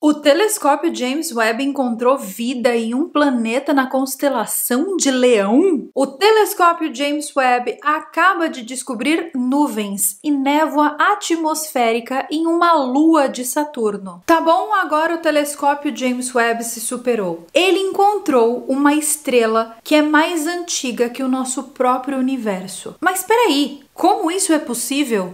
O telescópio James Webb encontrou vida em um planeta na constelação de Leão? O telescópio James Webb acaba de descobrir nuvens e névoa atmosférica em uma lua de Saturno. Tá bom, agora o telescópio James Webb se superou. Ele encontrou uma estrela que é mais antiga que o nosso próprio universo. Mas peraí, como isso é possível?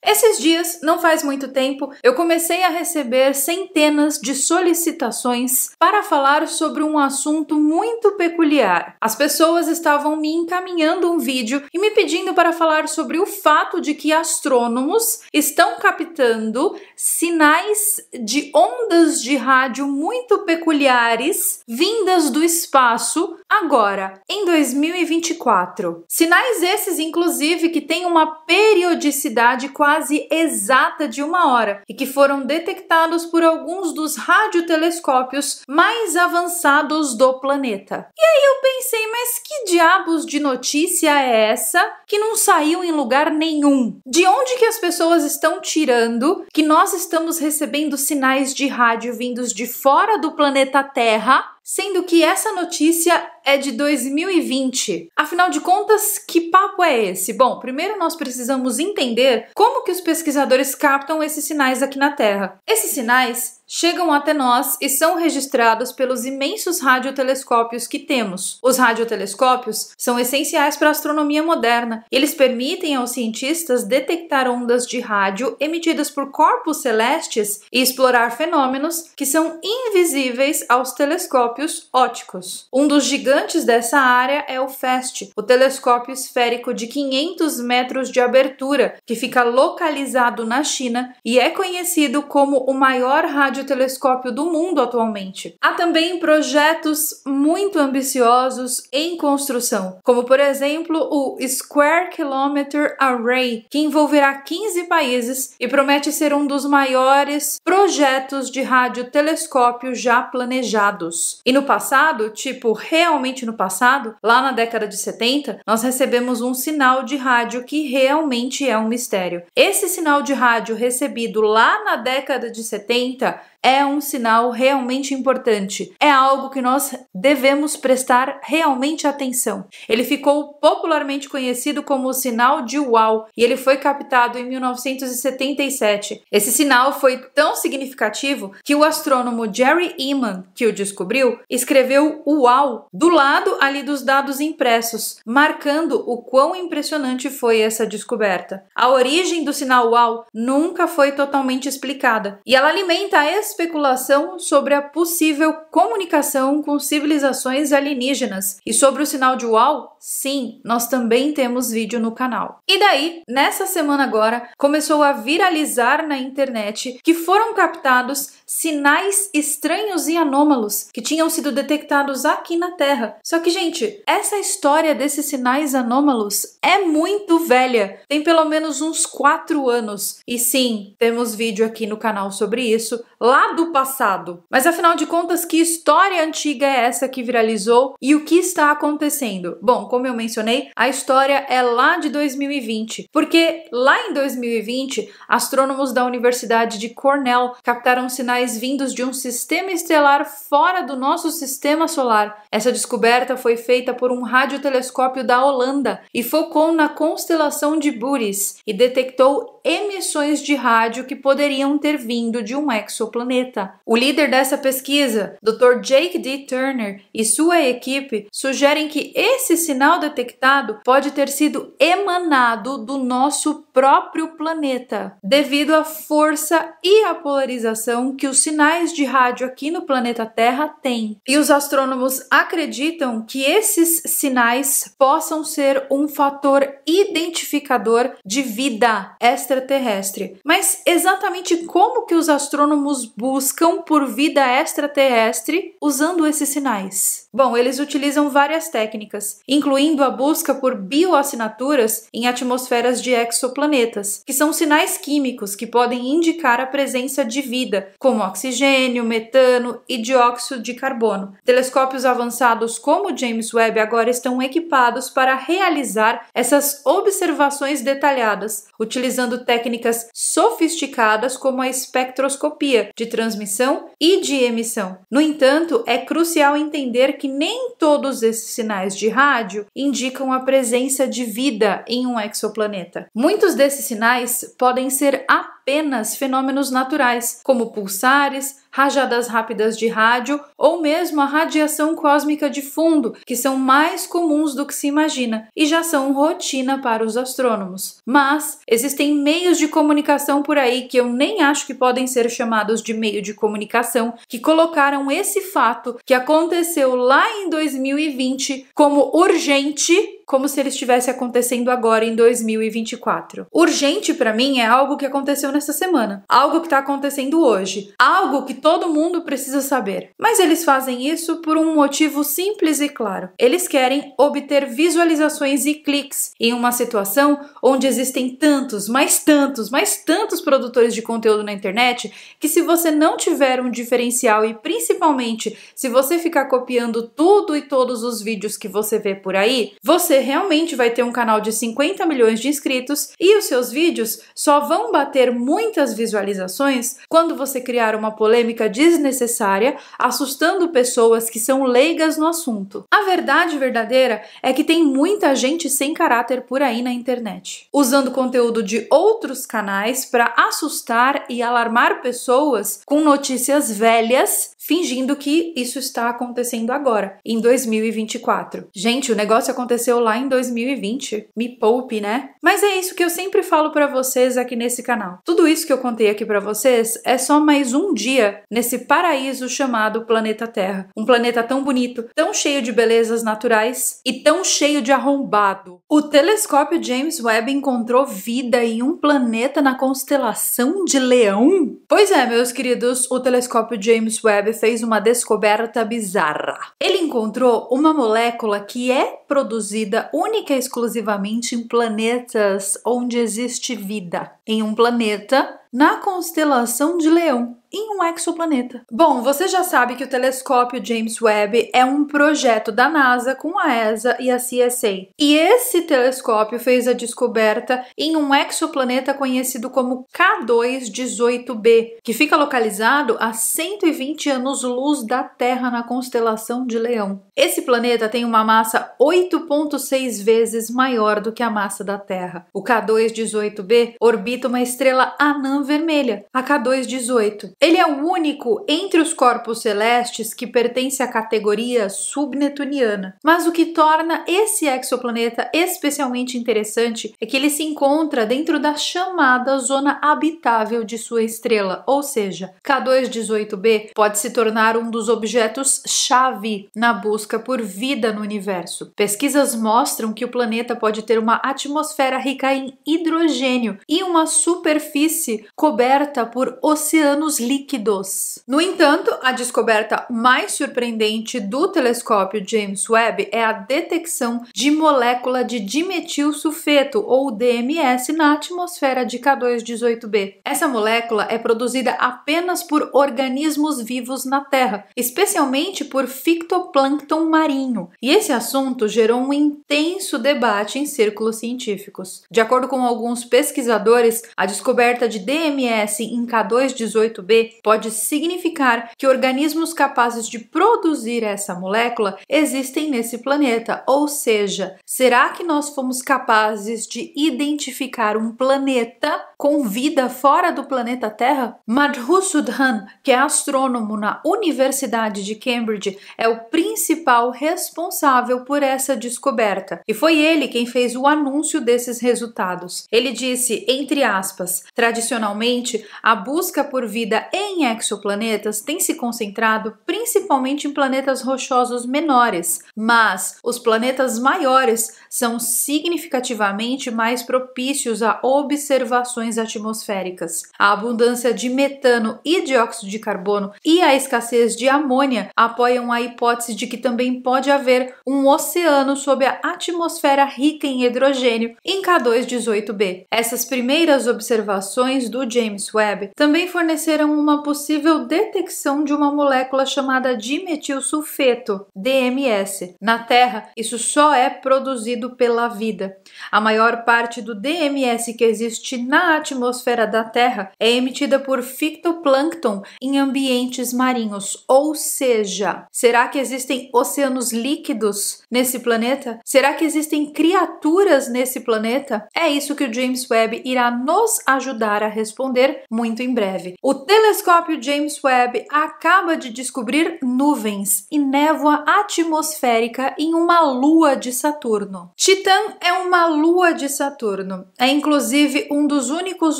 Esses dias, não faz muito tempo, eu comecei a receber centenas de solicitações para falar sobre um assunto muito peculiar. As pessoas estavam me encaminhando um vídeo e me pedindo para falar sobre o fato de que astrônomos estão captando sinais de ondas de rádio muito peculiares vindas do espaço agora, em 2024. Sinais esses, inclusive, que têm uma periodicidade quase exata de 1 hora e que foram detectados por alguns dos radiotelescópios mais avançados do planeta. E aí eu pensei, mas que diabos de notícia é essa que não saiu em lugar nenhum? De onde que as pessoas estão tirando que nós estamos recebendo sinais de rádio vindos de fora do planeta Terra, sendo que essa notícia é de 2020. Afinal de contas, que papo é esse? Bom, primeiro nós precisamos entender como que os pesquisadores captam esses sinais aqui na Terra. Esses sinais chegam até nós e são registrados pelos imensos radiotelescópios que temos. Os radiotelescópios são essenciais para a astronomia moderna. Eles permitem aos cientistas detectar ondas de rádio emitidas por corpos celestes e explorar fenômenos que são invisíveis aos telescópios ópticos. Um dos gigantes dessa área é o FAST, o telescópio esférico de 500 metros de abertura, que fica localizado na China e é conhecido como o maior radiotelescópio do mundo atualmente. Há também projetos muito ambiciosos em construção, como por exemplo o Square Kilometre Array, que envolverá 15 países e promete ser um dos maiores projetos de radiotelescópio já planejados. E no passado, realmente no passado, lá na década de 70, nós recebemos um sinal de rádio que realmente é um mistério. Esse sinal de rádio recebido lá na década de 70 é um sinal realmente importante. É algo que nós devemos prestar realmente atenção. Ele ficou popularmente conhecido como o sinal de Wow e ele foi captado em 1977. Esse sinal foi tão significativo que o astrônomo Jerry Ehman, que o descobriu, escreveu Wow do lado ali dos dados impressos, marcando o quão impressionante foi essa descoberta. A origem do sinal Wow nunca foi totalmente explicada e ela alimenta a especulação sobre a possível comunicação com civilizações alienígenas. E sobre o sinal de Wow, sim, nós também temos vídeo no canal. E daí, nessa semana agora, começou a viralizar na internet que foram captados sinais estranhos e anômalos que tinham sido detectados aqui na Terra. Só que, gente, essa história desses sinais anômalos é muito velha. Tem pelo menos uns 4 anos. E sim, temos vídeo aqui no canal sobre isso, lá do passado. Mas afinal de contas, que história antiga é essa que viralizou e o que está acontecendo? Bom, como eu mencionei, a história é lá de 2020, porque lá em 2020, astrônomos da Universidade de Cornell captaram sinais vindos de um sistema estelar fora do nosso sistema solar. Essa descoberta foi feita por um radiotelescópio da Holanda e focou na constelação de Bootes e detectou emissões de rádio que poderiam ter vindo de um exoplaneta. O líder dessa pesquisa, Dr. Jake D. Turner, e sua equipe sugerem que esse sinal detectado pode ter sido emanado do nosso próprio planeta, devido à força e à polarização que os sinais de rádio aqui no planeta Terra têm. E os astrônomos acreditam que esses sinais possam ser um fator identificador de vida extraterrestre. Mas exatamente como que os astrônomos buscam por vida extraterrestre usando esses sinais? Bom, eles utilizam várias técnicas, incluindo a busca por bioassinaturas em atmosferas de exoplanetas, que são sinais químicos que podem indicar a presença de vida, com como oxigênio, metano e dióxido de carbono. Telescópios avançados como o James Webb agora estão equipados para realizar essas observações detalhadas, utilizando técnicas sofisticadas como a espectroscopia de transmissão e de emissão. No entanto, é crucial entender que nem todos esses sinais de rádio indicam a presença de vida em um exoplaneta. Muitos desses sinais podem ser apenas fenômenos naturais, como pulsares, rajadas rápidas de rádio ou mesmo a radiação cósmica de fundo, que são mais comuns do que se imagina e já são rotina para os astrônomos. Mas existem meios de comunicação por aí que eu nem acho que podem ser chamados de meio de comunicação, que colocaram esse fato que aconteceu lá em 2020 como urgente, como se ele estivesse acontecendo agora em 2024. Urgente para mim é algo que aconteceu nessa semana, algo que está acontecendo hoje, algo que todo mundo precisa saber. Mas eles fazem isso por um motivo simples e claro. Eles querem obter visualizações e cliques em uma situação onde existem tantos, mais tantos produtores de conteúdo na internet que se você não tiver um diferencial e principalmente se você ficar copiando tudo e todos os vídeos que você vê por aí, você realmente vai ter um canal de 50 milhões de inscritos e os seus vídeos só vão bater muitas visualizações quando você criar uma polêmica desnecessária, assustando pessoas que são leigas no assunto. A verdade verdadeira é que tem muita gente sem caráter por aí na internet, usando conteúdo de outros canais para assustar e alarmar pessoas com notícias velhas, fingindo que isso está acontecendo agora, em 2024. Gente, o negócio aconteceu lá em 2020. Me poupe, né? Mas é isso que eu sempre falo para vocês aqui nesse canal. Tudo isso que eu contei aqui para vocês é só mais um dia nesse paraíso chamado planeta Terra. Um planeta tão bonito, tão cheio de belezas naturais e tão cheio de arrombado. O telescópio James Webb encontrou vida em um planeta na constelação de Leão? Pois é, meus queridos, o telescópio James Webb fez uma descoberta bizarra. Ele encontrou uma molécula que é produzida única e exclusivamente em planetas onde existe vida. Em um planeta na constelação de Leão, em um exoplaneta. Bom, você já sabe que o telescópio James Webb é um projeto da NASA com a ESA e a CSA. E esse telescópio fez a descoberta em um exoplaneta conhecido como K2-18b, que fica localizado a 120 anos-luz da Terra na constelação de Leão. Esse planeta tem uma massa 8,6 vezes maior do que a massa da Terra. O K2-18b orbita uma estrela anã vermelha, a K2-18. Ele é o único entre os corpos celestes que pertence à categoria subnetuniana. Mas o que torna esse exoplaneta especialmente interessante é que ele se encontra dentro da chamada zona habitável de sua estrela, ou seja, K2-18b pode se tornar um dos objetos-chave na busca por vida no universo. Pesquisas mostram que o planeta pode ter uma atmosfera rica em hidrogênio e uma superfície coberta por oceanos líquidos. No entanto, a descoberta mais surpreendente do telescópio James Webb é a detecção de molécula de dimetilsulfeto, ou DMS, na atmosfera de K2-18b. Essa molécula é produzida apenas por organismos vivos na Terra, especialmente por fitoplâncton marinho. E esse assunto gerou um intenso debate em círculos científicos. De acordo com alguns pesquisadores, a descoberta de DMS em K2-18b pode significar que organismos capazes de produzir essa molécula existem nesse planeta, ou seja, será que nós fomos capazes de identificar um planeta com vida fora do planeta Terra? Madhu Sudhan, que é astrônomo na Universidade de Cambridge, é o principal responsável por essa descoberta, e foi ele quem fez o anúncio desses resultados. Ele disse, entre aspas, tradicionalmente, a busca por vida em exoplanetas tem se concentrado principalmente em planetas rochosos menores, mas os planetas maiores são significativamente mais propícios a observações atmosféricas. A abundância de metano e dióxido de carbono e a escassez de amônia apoiam a hipótese de que também pode haver um oceano sob a atmosfera rica em hidrogênio em K2-18b. Essas primeiras observações do James Webb também forneceram uma possível detecção de uma molécula chamada dimetilsulfeto, DMS. Na Terra, isso só é produzido pela vida. A maior parte do DMS que existe na atmosfera da Terra é emitida por fitoplâncton em ambientes marinhos. Ou seja, será que existem oceanos líquidos nesse planeta? Será que existem criaturas nesse planeta? É isso que o James Webb irá nos ajudar a responder muito em breve. O telescópio James Webb acaba de descobrir nuvens e névoa atmosférica em uma lua de Saturno. Titã é uma lua de Saturno. É inclusive um dos únicos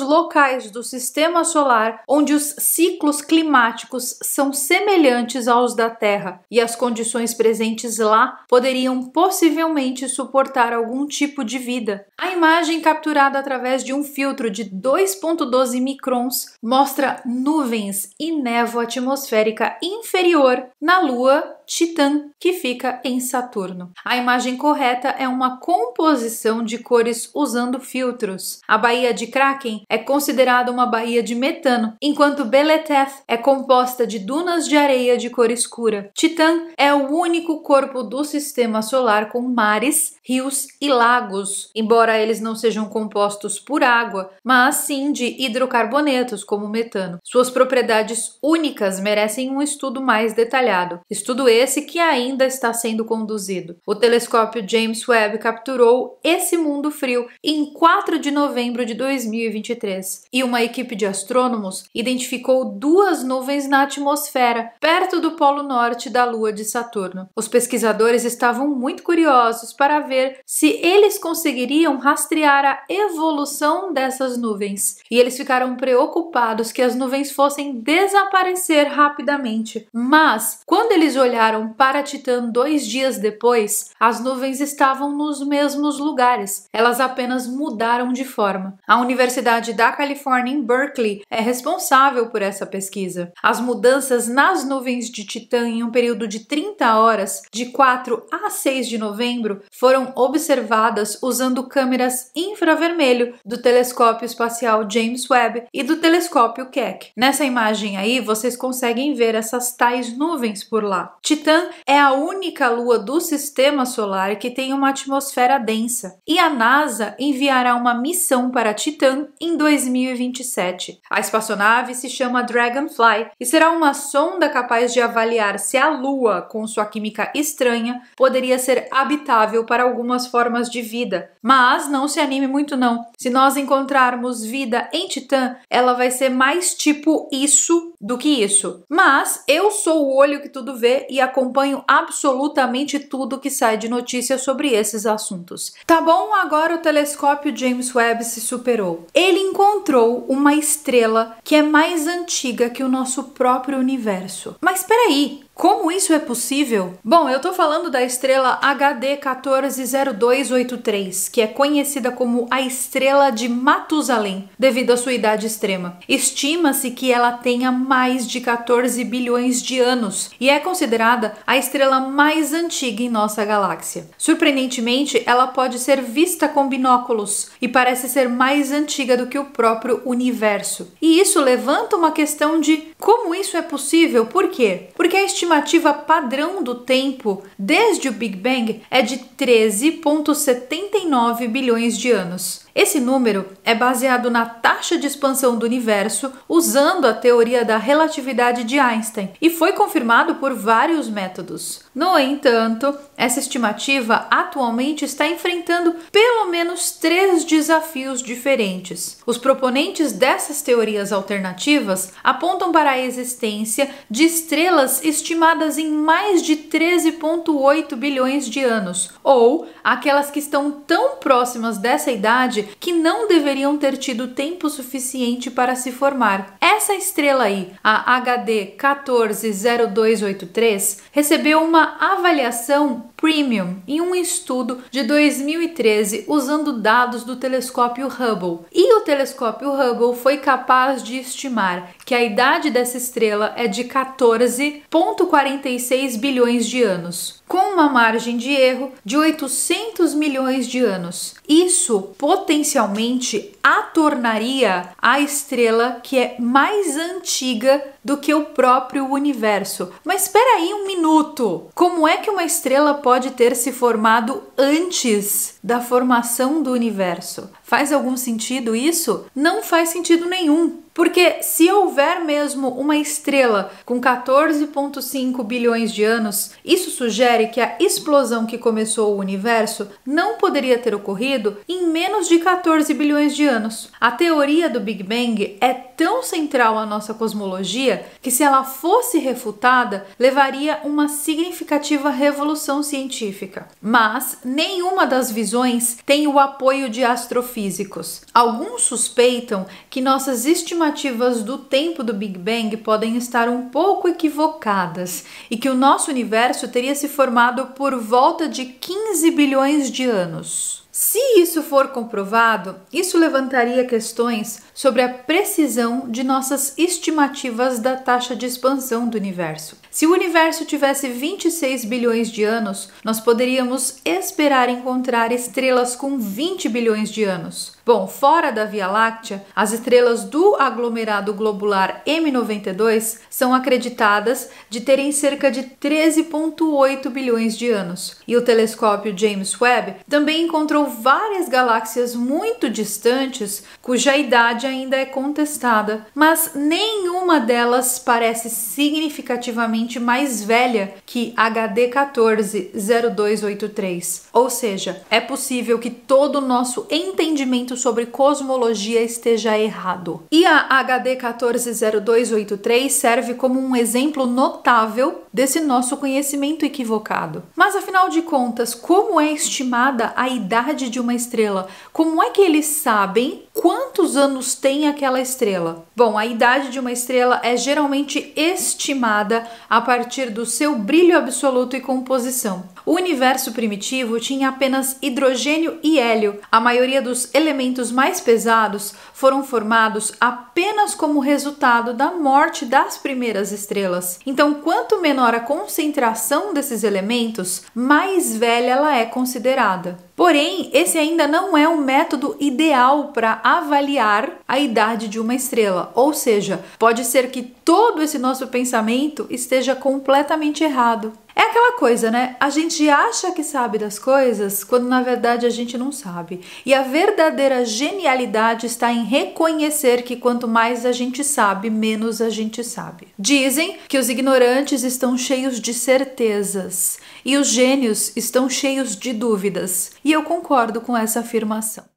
locais do sistema solar onde os ciclos climáticos são semelhantes aos da Terra e as condições presentes lá poderiam possivelmente suportar algum tipo de vida. A imagem capturada através de um filtro de 2,12 microns mostra nuvens e névoa atmosférica inferior na Lua Titã, que fica em Saturno. A imagem correta é uma composição de cores usando filtros. A baía de Kraken é considerada uma baía de metano, enquanto Beleteth é composta de dunas de areia de cor escura. Titã é o único corpo do sistema solar com mares, rios e lagos, embora eles não sejam compostos por água, mas sim de hidrocarbonetos, como metano. Suas propriedades únicas merecem um estudo mais detalhado. Estudo esse que ainda está sendo conduzido. O telescópio James Webb capturou esse mundo frio em 4 de novembro de 2023 e uma equipe de astrônomos identificou 2 nuvens na atmosfera perto do polo norte da Lua de Saturno. Os pesquisadores estavam muito curiosos para ver se eles conseguiriam rastrear a evolução dessas nuvens e eles ficaram preocupados que as nuvens fossem desaparecer rapidamente. Mas, quando eles olharam para Titã 2 dias depois, as nuvens estavam nos mesmos lugares, elas apenas mudaram de forma. A Universidade da Califórnia em Berkeley é responsável por essa pesquisa. As mudanças nas nuvens de Titã em um período de 30 horas, de 4 a 6 de novembro, foram observadas usando câmeras infravermelho do telescópio espacial James Webb e do telescópio Keck. Nessa imagem aí, vocês conseguem ver essas tais nuvens por lá. Titã é a única lua do sistema solar que tem uma atmosfera densa e a NASA enviará uma missão para Titã em 2027. A espaçonave se chama Dragonfly e será uma sonda capaz de avaliar se a Lua, com sua química estranha, poderia ser habitável para algumas formas de vida. Mas não se anime muito não. Se nós encontrarmos vida em Titã, ela vai ser mais tipo isso do que isso. Mas eu sou o olho que tudo vê e acompanho absolutamente tudo que sai de notícias sobre esses assuntos. Tá bom, agora o telescópio James Webb se superou. Ele encontrou uma estrela que é mais antiga que o nosso próprio universo. Mas peraí, como isso é possível? Bom, eu tô falando da estrela HD 140283, que é conhecida como a estrela de Matusalém, devido à sua idade extrema. Estima-se que ela tenha mais de 14 bilhões de anos e é considerada a estrela mais antiga em nossa galáxia. Surpreendentemente, ela pode ser vista com binóculos e parece ser mais antiga do que o próprio universo. E isso levanta uma questão de como isso é possível? Por quê? Porque a estimativa padrão do tempo desde o Big Bang é de 13,79 bilhões de anos. Esse número é baseado na taxa de expansão do universo usando a teoria da relatividade de Einstein e foi confirmado por vários métodos. No entanto, essa estimativa atualmente está enfrentando pelo menos 3 desafios diferentes. Os proponentes dessas teorias alternativas apontam para a existência de estrelas estimadas em mais de 13,8 bilhões de anos, ou aquelas que estão tão próximas dessa idade que não deveriam ter tido tempo suficiente para se formar. Essa estrela aí, a HD 140283, recebeu uma avaliação Premium em um estudo de 2013 usando dados do telescópio Hubble. E o telescópio Hubble foi capaz de estimar que a idade dessa estrela é de 14,46 bilhões de anos. com uma margem de erro de 800 milhões de anos. Isso potencialmente a tornaria a estrela que é mais antiga do que o próprio universo. Mas espera aí um minuto! Como é que uma estrela pode ter se formado antes da formação do universo? Faz algum sentido isso? Não faz sentido nenhum. Porque se houver mesmo uma estrela com 14,5 bilhões de anos, isso sugere que a explosão que começou o universo não poderia ter ocorrido em menos de 14 bilhões de anos. A teoria do Big Bang é tão central à nossa cosmologia que, se ela fosse refutada, levaria uma significativa revolução científica. Mas nenhuma das visões tem o apoio de astrofísicos. Alguns suspeitam que nossas estimativas do tempo do Big Bang podem estar um pouco equivocadas e que o nosso universo teria se formado por volta de 15 bilhões de anos. Se isso for comprovado, isso levantaria questões sobre a precisão de nossas estimativas da taxa de expansão do universo. Se o universo tivesse 26 bilhões de anos, nós poderíamos esperar encontrar estrelas com 20 bilhões de anos. Bom, fora da Via Láctea, as estrelas do aglomerado globular M92 são acreditadas de terem cerca de 13,8 bilhões de anos. E o telescópio James Webb também encontrou várias galáxias muito distantes cuja idade ainda é contestada, mas nenhuma delas parece significativamente mais velha que HD 140283. Ou seja, é possível que todo o nosso entendimento sobre cosmologia esteja errado. E a HD 140283 serve como um exemplo notável desse nosso conhecimento equivocado. Mas afinal de contas, como é estimada a idade de uma estrela? Como é que eles sabem quantos anos tem aquela estrela? Bom, a idade de uma estrela é geralmente estimada a partir do seu brilho absoluto e composição. O universo primitivo tinha apenas hidrogênio e hélio. A maioria dos elementos mais pesados foram formados apenas como resultado da morte das primeiras estrelas. Então, quanto menor a concentração desses elementos, mais velha ela é considerada. Porém, esse ainda não é um método ideal para avaliar a idade de uma estrela, ou seja, pode ser que todo esse nosso pensamento esteja completamente errado. É aquela coisa, né? A gente acha que sabe das coisas quando na verdade a gente não sabe. E a verdadeira genialidade está em reconhecer que quanto mais a gente sabe, menos a gente sabe. Dizem que os ignorantes estão cheios de certezas e os gênios estão cheios de dúvidas. E eu concordo com essa afirmação.